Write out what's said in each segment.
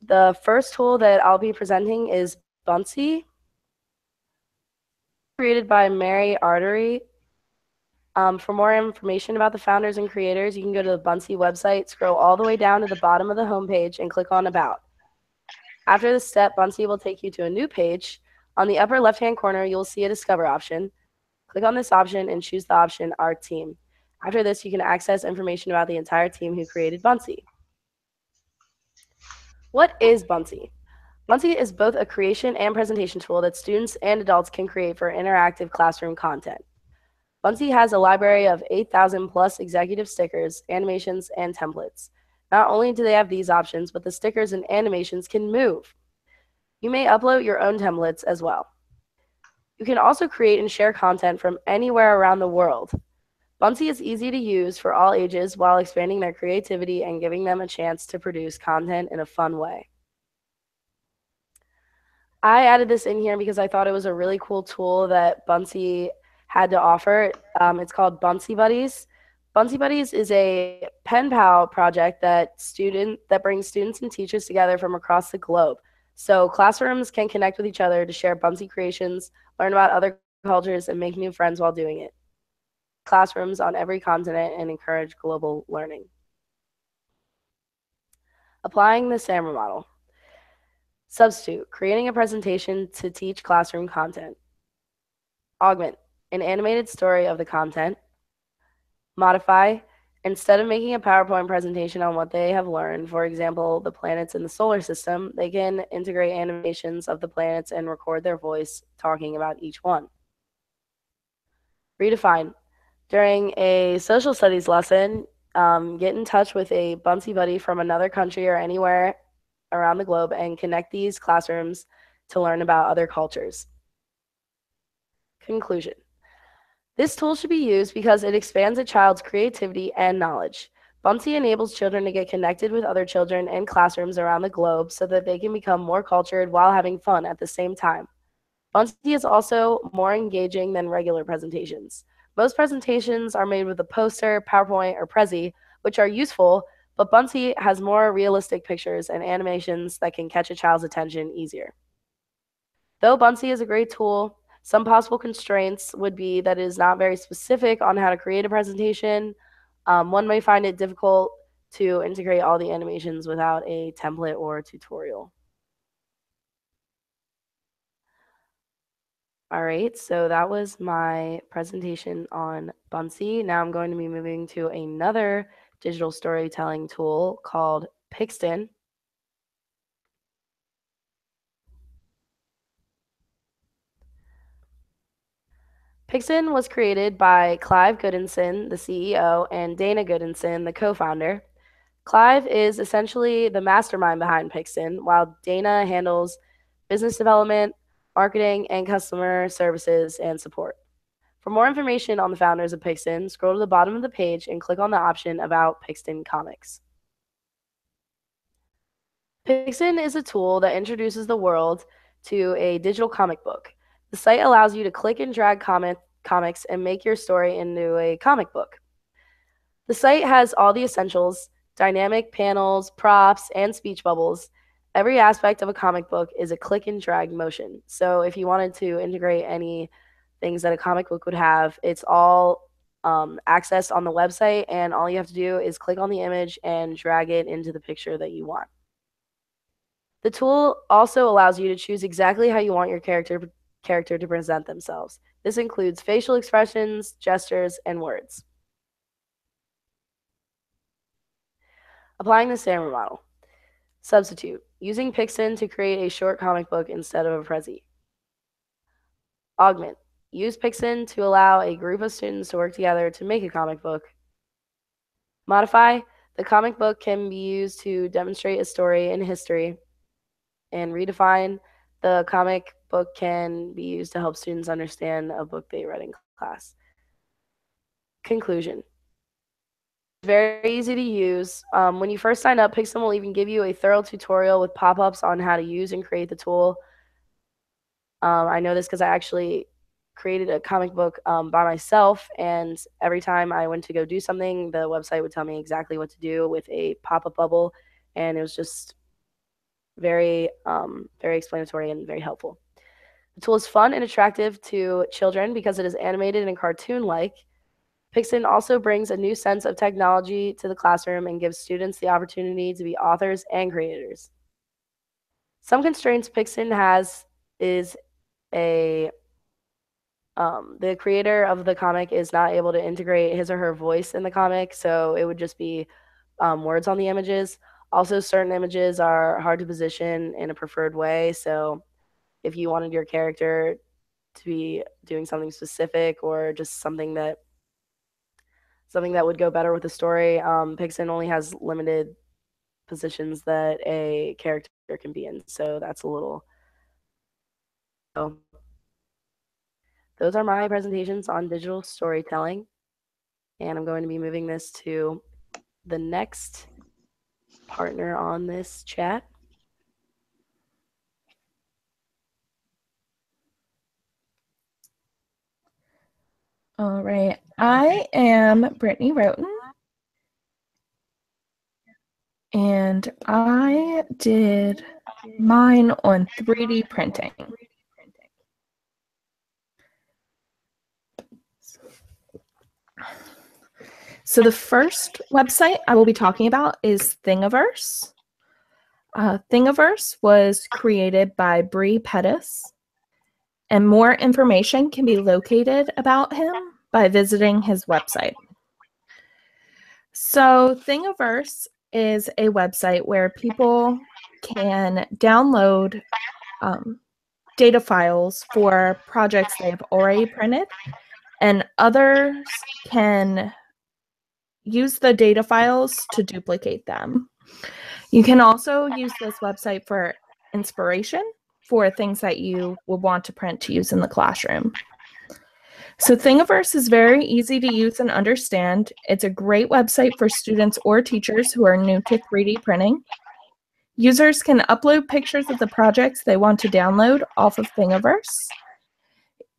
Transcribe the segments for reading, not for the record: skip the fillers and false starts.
The first tool that I'll be presenting is Buncee, created by Mary Artery. For more information about the founders and creators, you can go to the Buncee website, scroll all the way down to the bottom of the homepage, and click on About. After this step, Buncee will take you to a new page. On the upper left-hand corner, you'll see a Discover option. Click on this option and choose the option Our Team. After this, you can access information about the entire team who created Buncee. What is Buncee? Buncee is both a creation and presentation tool that students and adults can create for interactive classroom content. Buncee has a library of 8,000 plus executive stickers, animations, and templates. Not only do they have these options, but the stickers and animations can move. You may upload your own templates as well. You can also create and share content from anywhere around the world. Buncee is easy to use for all ages while expanding their creativity and giving them a chance to produce content in a fun way. I added this in here because I thought it was a really cool tool that Buncee had to offer. It's called Buncee Buddies. Buncee Buddies is a pen pal project that brings students and teachers together from across the globe. So classrooms can connect with each other to share Buncee creations, learn about other cultures, and make new friends while doing it. Classrooms on every continent and encourage global learning. Applying the SAMR model. Substitute, creating a presentation to teach classroom content. Augment, an animated story of the content. Modify, instead of making a PowerPoint presentation on what they have learned, for example, the planets in the solar system, they can integrate animations of the planets and record their voice talking about each one. Redefine, during a social studies lesson, get in touch with a Buncee buddy from another country or anywhere around the globe and connect these classrooms to learn about other cultures. Conclusion. This tool should be used because it expands a child's creativity and knowledge. Buncee enables children to get connected with other children and classrooms around the globe so that they can become more cultured while having fun at the same time. Buncee is also more engaging than regular presentations. Most presentations are made with a poster, PowerPoint, or Prezi, which are useful, but Buncee has more realistic pictures and animations that can catch a child's attention easier. Though Buncee is a great tool, some possible constraints would be that it is not very specific on how to create a presentation. One may find it difficult to integrate all the animations without a template or a tutorial. All right, so that was my presentation on Buncee. Now I'm going to be moving to another digital storytelling tool called Pixton. Pixton was created by Clive Goodinson, the CEO, and Dana Goodinson, the co-founder. Clive is essentially the mastermind behind Pixton, while Dana handles business development, marketing, and customer services and support. For more information on the founders of Pixton, scroll to the bottom of the page and click on the option About Pixton Comics. Pixton is a tool that introduces the world to a digital comic book. The site allows you to click and drag comics and make your story into a comic book. The site has all the essentials: dynamic panels, props, and speech bubbles. Every aspect of a comic book is a click and drag motion. So if you wanted to integrate any things that a comic book would have, it's all accessed on the website, and all you have to do is click on the image and drag it into the picture that you want. The tool also allows you to choose exactly how you want your character to present themselves. This includes facial expressions, gestures, and words. Applying the SAMR model. Substitute, using Pixton to create a short comic book instead of a Prezi. Augment, use Pixton to allow a group of students to work together to make a comic book. Modify, the comic book can be used to demonstrate a story in history. And redefine, the comic book can be used to help students understand a book they read in class. Conclusion. Very easy to use. When you first sign up, Pixton will even give you a thorough tutorial with pop-ups on how to use and create the tool. I know this because I actually created a comic book by myself, and every time I went to go do something, the website would tell me exactly what to do with a pop-up bubble, and it was just very, very explanatory and very helpful. The tool is fun and attractive to children because it is animated and cartoon-like. Pixin also brings a new sense of technology to the classroom and gives students the opportunity to be authors and creators. Some constraints Pixin has is a the creator of the comic is not able to integrate his or her voice in the comic, so it would just be words on the images. Also, certain images are hard to position in a preferred way, so if you wanted your character to be doing something specific or just something that would go better with the story, Pixin only has limited positions that a character can be in, so that's a little. So those are my presentations on digital storytelling, and I'm going to be moving this to the next partner on this chat. All right, I am Brittany Roten, and I did mine on 3D printing. So the first website I will be talking about is Thingiverse. Thingiverse was created by Bree Pettis, and more information can be located about him by visiting his website. So Thingiverse is a website where people can download data files for projects they've already printed, and others can use the data files to duplicate them. You can also use this website for inspiration for things that you would want to print to use in the classroom. So Thingiverse is very easy to use and understand. It's a great website for students or teachers who are new to 3D printing. Users can upload pictures of the projects they want to download off of Thingiverse.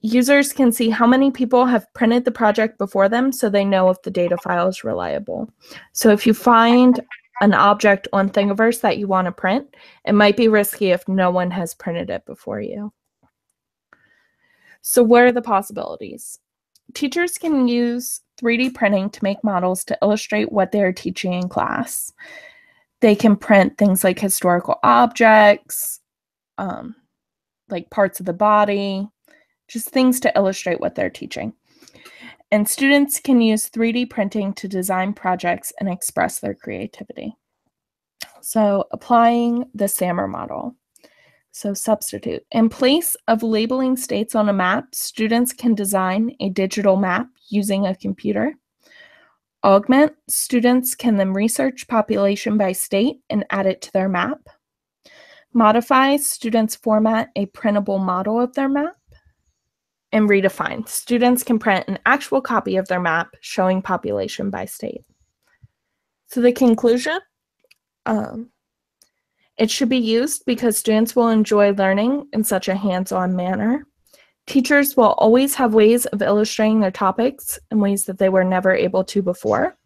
Users can see how many people have printed the project before them so they know if the data file is reliable. So if you find an object on Thingiverse that you want to print, it might be risky if no one has printed it before you. So what are the possibilities? Teachers can use 3D printing to make models to illustrate what they're teaching in class. They can print things like historical objects, like parts of the body, just things to illustrate what they're teaching. And students can use 3D printing to design projects and express their creativity. So applying the SAMR model. So substitute. In place of labeling states on a map, students can design a digital map using a computer. Augment. Students can then research population by state and add it to their map. Modify. Students format a printable model of their map. And redefine. Students can print an actual copy of their map showing population by state. So the conclusion, it should be used because students will enjoy learning in such a hands-on manner. Teachers will always have ways of illustrating their topics in ways that they were never able to before.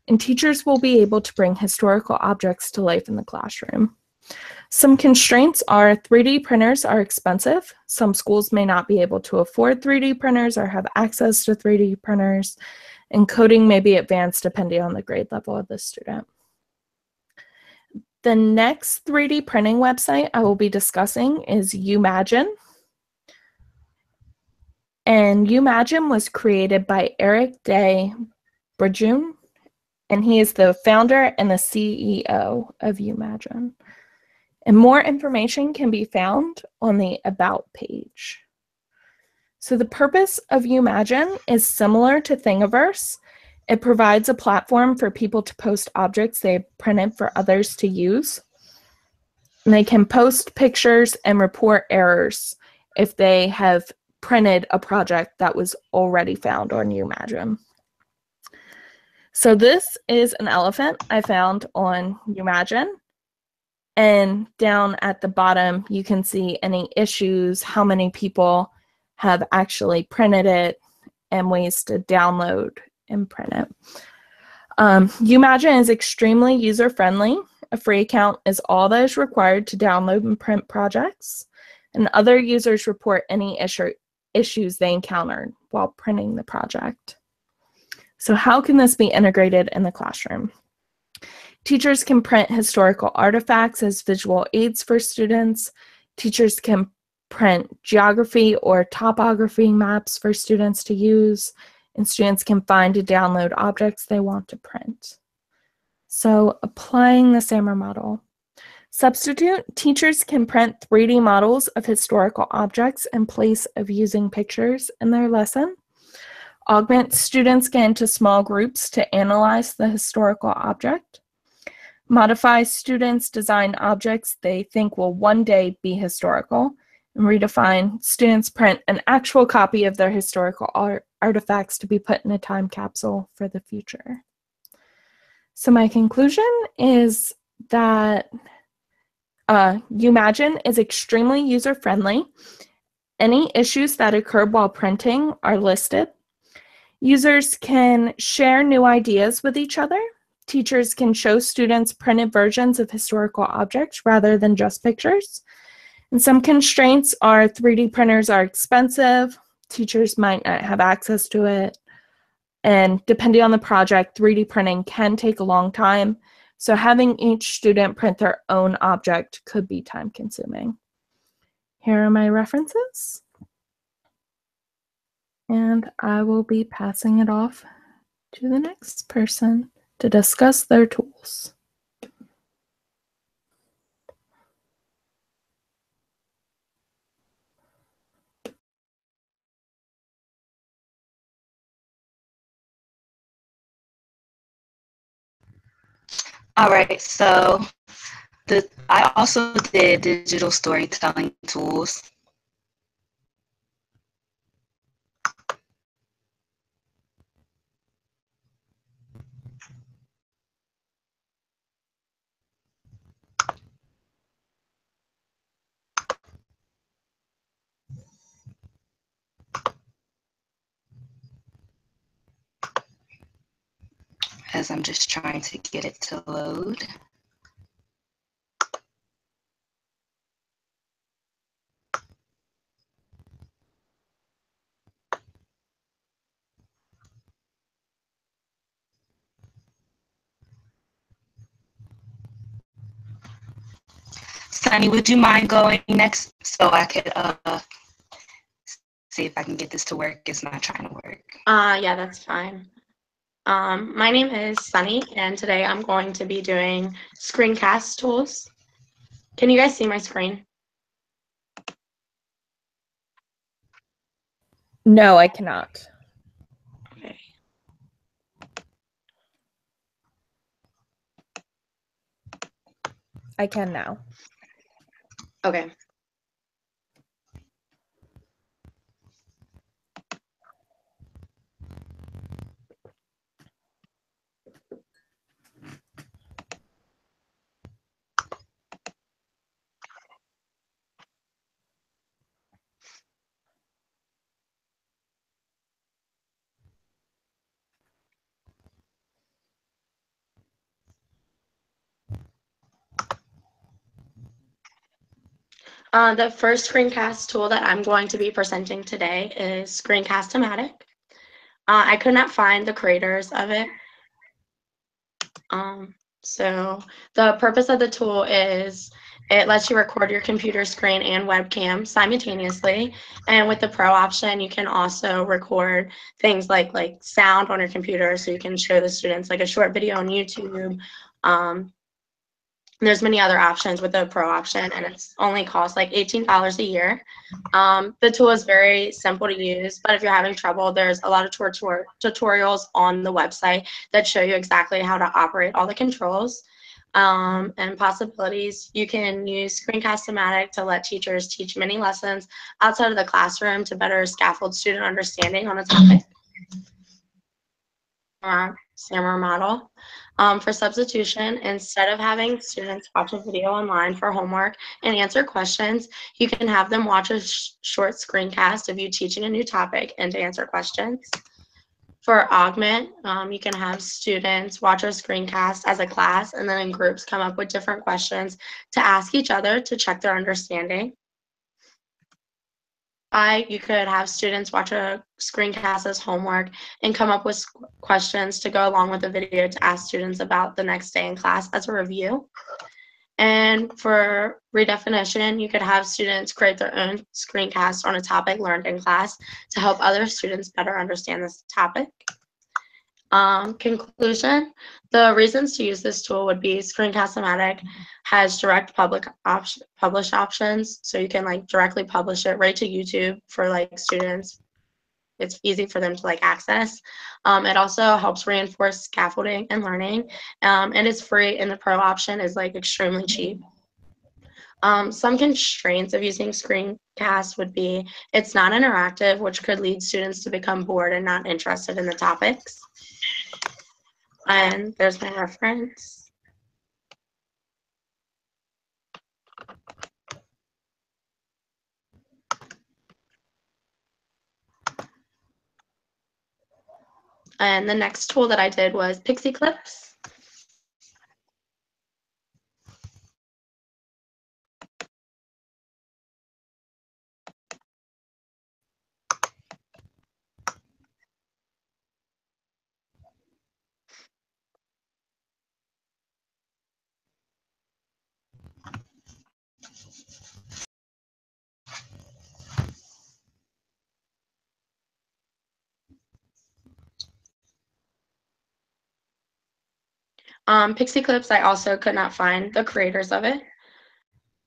And teachers will be able to bring historical objects to life in the classroom. Some constraints are 3D printers are expensive. Some schools may not be able to afford 3D printers or have access to 3D printers, and coding may be advanced depending on the grade level of the student. The next 3D printing website I will be discussing is Umagine. And Umagine was created by Eric Day Brajun, and he is the founder and the CEO of Umagine. And more information can be found on the About page. So the purpose of Umagine is similar to Thingiverse. It provides a platform for people to post objects they have printed for others to use. And they can post pictures and report errors if they have printed a project that was already found on Umagine. So this is an elephant I found on Umagine. And down at the bottom, you can see any issues, how many people have actually printed it, and ways to download and print it. Umagine is extremely user-friendly. A free account is all that is required to download and print projects, and other users report any issues they encountered while printing the project. So how can this be integrated in the classroom? Teachers can print historical artifacts as visual aids for students. Teachers can print geography or topography maps for students to use, and students can find and download objects they want to print. So applying the SAMR model. Substitute, teachers can print 3D models of historical objects in place of using pictures in their lesson. Augment, students get into small groups to analyze the historical object. Modify, students design objects they think will one day be historical. And redefine, students print an actual copy of their historical artifacts to be put in a time capsule for the future. So my conclusion is that Umagine is extremely user-friendly. Any issues that occur while printing are listed. Users can share new ideas with each other. Teachers can show students printed versions of historical objects rather than just pictures. And some constraints are 3D printers are expensive. Teachers might not have access to it. And depending on the project, 3D printing can take a long time. So having each student print their own object could be time consuming. Here are my references. And I will be passing it off to the next person to discuss their tools. All right, so I also did digital storytelling tools. As I'm just trying to get it to load. Sunny, would you mind going next so I could see if I can get this to work? It's not trying to work. Yeah, that's fine. My name is Sunny, and today I'm going to be doing screencast tools. Can you guys see my screen? No, I cannot. Okay. I can now. Okay. The first screencast tool that I'm going to be presenting today is Screencast-O-Matic. I could not find the creators of it. So the purpose of the tool is it lets you record your computer screen and webcam simultaneously. And with the Pro option, you can also record things like sound on your computer, so you can show the students like a short video on YouTube. There's many other options with the Pro option, and it's only costs like $18 a year. The tool is very simple to use, but if you're having trouble, there's a lot of tutorials on the website that show you exactly how to operate all the controls and possibilities. You can use Screencast-O-Matic to let teachers teach many lessons outside of the classroom to better scaffold student understanding on a topic. SAMR model. For substitution, instead of having students watch a video online for homework and answer questions, you can have them watch a short screencast of you teaching a new topic and to answer questions. For Augment, you can have students watch a screencast as a class and then in groups come up with different questions to ask each other to check their understanding. You could have students watch a screencast as homework and come up with questions to go along with the video to ask students about the next day in class as a review. And for redefinition, you could have students create their own screencast on a topic learned in class to help other students better understand this topic. Conclusion, the reasons to use this tool would be Screencast-O-Matic has direct publish options, so you can like directly publish it right to YouTube for like students. It's easy for them to like access. It also helps reinforce scaffolding and learning, and it's free, and the pro option is like extremely cheap. Some constraints of using screencasts would be it's not interactive, which could lead students to become bored and not interested in the topics. And there's my reference. And the next tool that I did was Pixie Clips. Pixie Clips, I also could not find the creators of it.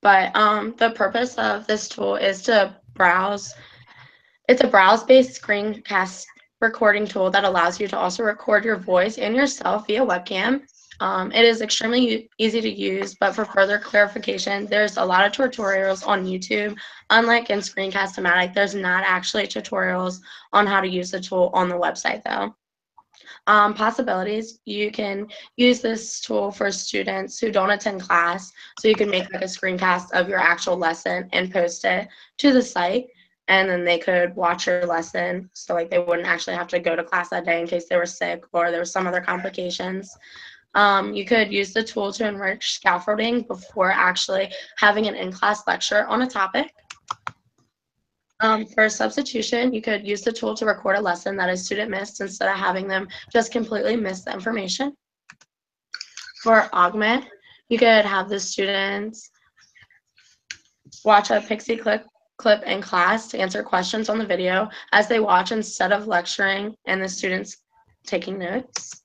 But the purpose of this tool is to browse. It's a browse-based screencast recording tool that allows you to also record your voice and yourself via webcam. It is extremely easy to use, but for further clarification, there's a lot of tutorials on YouTube. Unlike in Screencast-O-Matic, there's not actually tutorials on how to use the tool on the website though. Possibilities, you can use this tool for students who don't attend class, so you can make like a screencast of your actual lesson and post it to the site, and then they could watch your lesson, so like they wouldn't actually have to go to class that day in case they were sick or there was some other complications. You could use the tool to enrich scaffolding before actually having an in-class lecture on a topic. For substitution, you could use the tool to record a lesson that a student missed instead of having them just completely miss the information. For Augment, you could have the students watch a Pixie clip in class to answer questions on the video as they watch instead of lecturing and the students taking notes.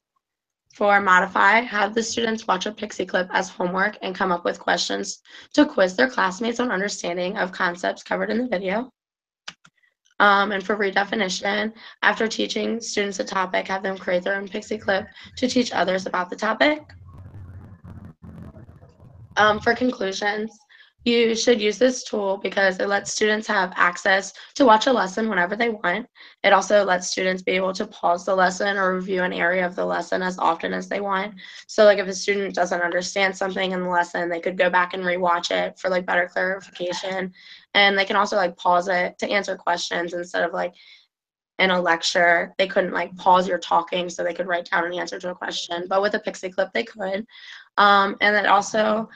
For Modify, have the students watch a Pixie clip as homework and come up with questions to quiz their classmates on understanding of concepts covered in the video. And for redefinition, after teaching students a topic, have them create their own Pixie clip to teach others about the topic. For conclusions, you should use this tool because it lets students have access to watch a lesson whenever they want. It also lets students be able to pause the lesson or review an area of the lesson as often as they want. So like if a student doesn't understand something in the lesson, they could go back and rewatch it for like better clarification. And they can also like pause it to answer questions instead of like in a lecture, they couldn't like pause your talking so they could write down an answer to a question. But with a Pixie clip, they could. And it also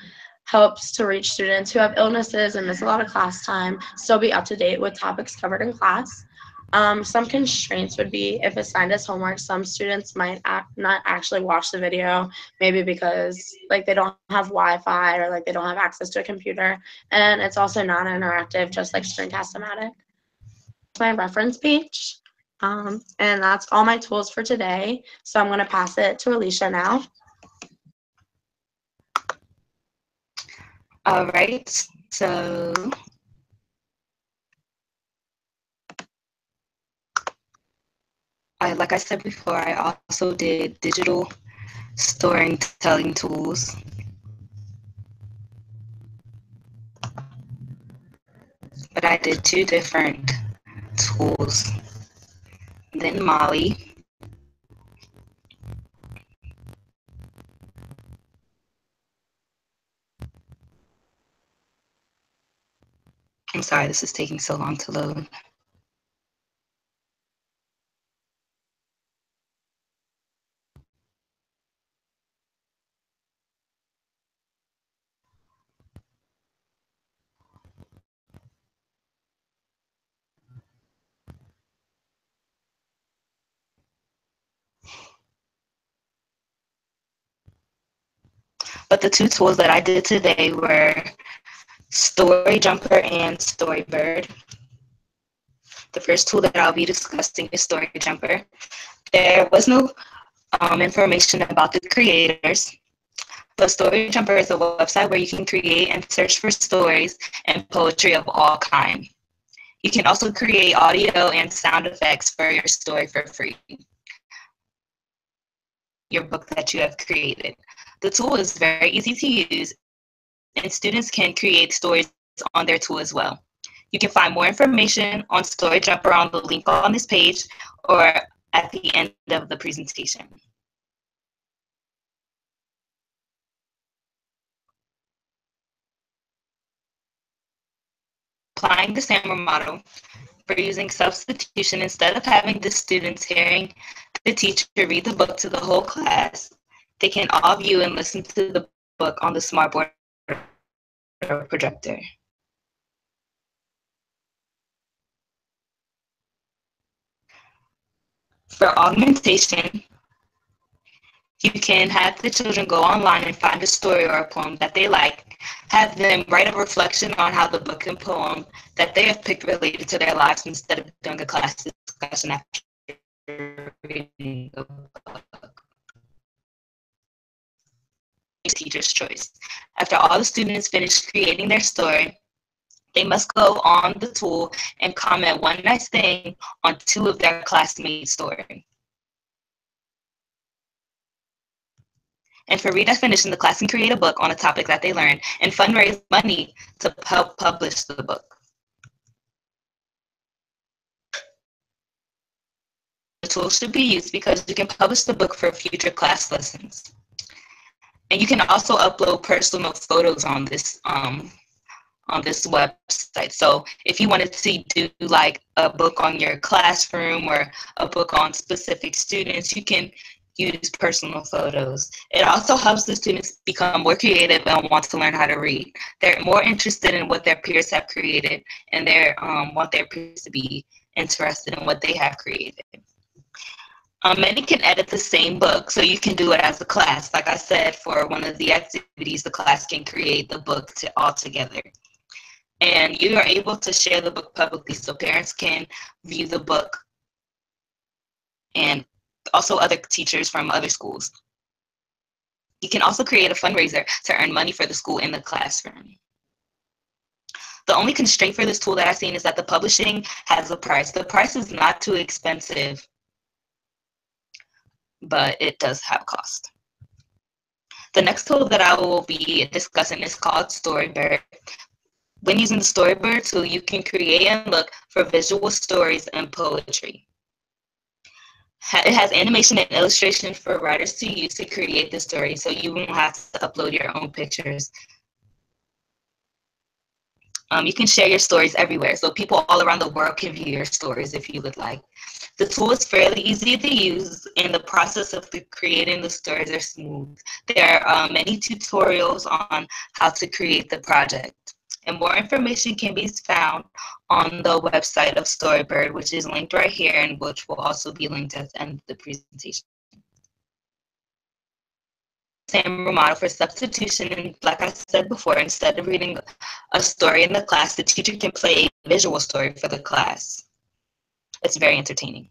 helps to reach students who have illnesses and miss a lot of class time, still be up to date with topics covered in class. Some constraints would be if assigned as homework, some students might not actually watch the video, maybe because like they don't have Wi-Fi or like they don't have access to a computer. And it's also non-interactive, just like Screencast-O-Matic. My reference page. And that's all my tools for today. So I'm going to pass it to Alicia now. All right, so like I said before, I also did digital storytelling tools. But I did 2 different tools. Then Molly. I'm sorry, this is taking so long to load. But the two tools that I did today were Story Jumper and Storybird. The first tool that I'll be discussing is Story Jumper. There was no information about the creators, but Story Jumper is a website where you can create and search for stories and poetry of all kinds. You can also create audio and sound effects for your story for free. Your book that you have created. The tool is very easy to use, and students can create stories on their tool as well. You can find more information on Story Jumper on the link on this page or at the end of the presentation. Applying the SAMR model, for using substitution, instead of having the students hearing the teacher read the book to the whole class, they can all view and listen to the book on the smartboard or projector. For augmentation, you can have the children go online and find a story or a poem that they like, have them write a reflection on how the book and poem that they have picked related to their lives instead of doing a class discussion after reading the book. Teacher's choice. After all the students finish creating their story, they must go on the tool and comment one nice thing on 2 of their classmates' story. And for redefinition, the class can create a book on a topic that they learned and fundraise money to help publish the book. The tool should be used because you can publish the book for future class lessons. And you can also upload personal photos on this website. So if you wanted to do like a book on your classroom or a book on specific students, you can use personal photos. It also helps the students become more creative and want to learn how to read. They're more interested in what their peers have created, and they want their peers to be interested in what they have created. Many can edit the same book, so you can do it as a class. Like I said, for one of the activities, the class can create the book all together. And you are able to share the book publicly so parents can view the book and also other teachers from other schools. You can also create a fundraiser to earn money for the school in the classroom. The only constraint for this tool that I've seen is that the publishing has a price. The price is not too expensive, but it does have a cost. The next tool that I will be discussing is called Storybird. When using the Storybird tool, you can create and look for visual stories and poetry. It has animation and illustration for writers to use to create the story, so you won't have to upload your own pictures. You can share your stories everywhere, so people all around the world can view your stories if you would like. The tool is fairly easy to use, and the process of creating the stories are smooth. There are many tutorials on how to create the project. And more information can be found on the website of Storybird, which is linked right here and which will also be linked at the end of the presentation. Same model for substitution, and like I said before, instead of reading a story in the class, the teacher can play a visual story for the class. It's very entertaining.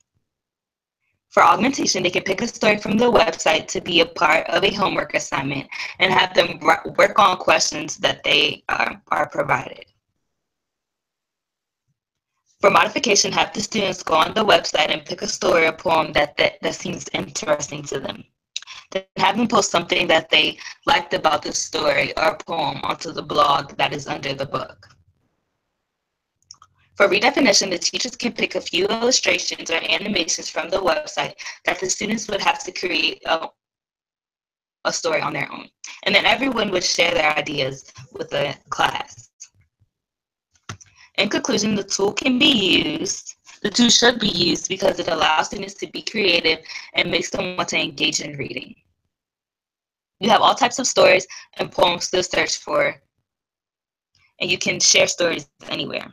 For augmentation, they can pick a story from the website to be a part of a homework assignment and have them work on questions that they are provided. For modification, have the students go on the website and pick a story or poem that seems interesting to them. Then have them post something that they liked about the story or poem onto the blog that is under the book. For redefinition, the teachers can pick a few illustrations or animations from the website that the students would have to create a story on their own. And then everyone would share their ideas with the class. In conclusion, the tool should be used because it allows students to be creative and makes them want to engage in reading. You have all types of stories and poems to search for, and you can share stories anywhere.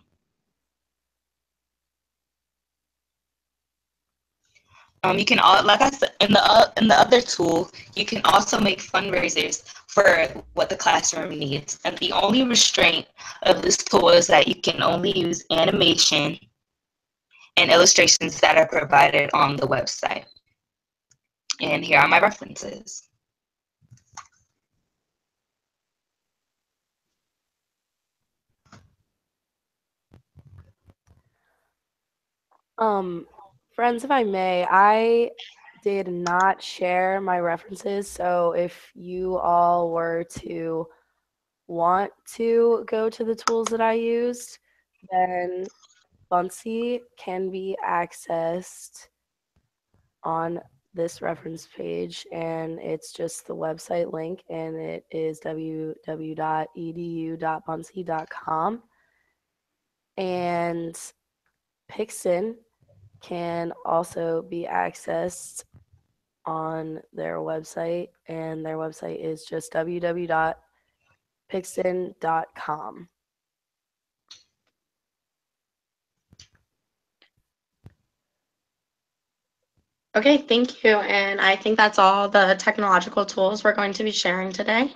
You can, like I said, in the other tool, you can also make fundraisers for what the classroom needs. And the only restraint of this tool is that you can only use animation and illustrations that are provided on the website. And here are my references. Friends, if I may, I did not share my references, so if you all were to want to go to the tools that I used, then Buncee can be accessed on this reference page, and it's just the website link, and it is www.edu.buncee.com. And Pixton can also be accessed on their website, and their website is just www.pixton.com. Okay, thank you. And I think that's all the technological tools we're going to be sharing today.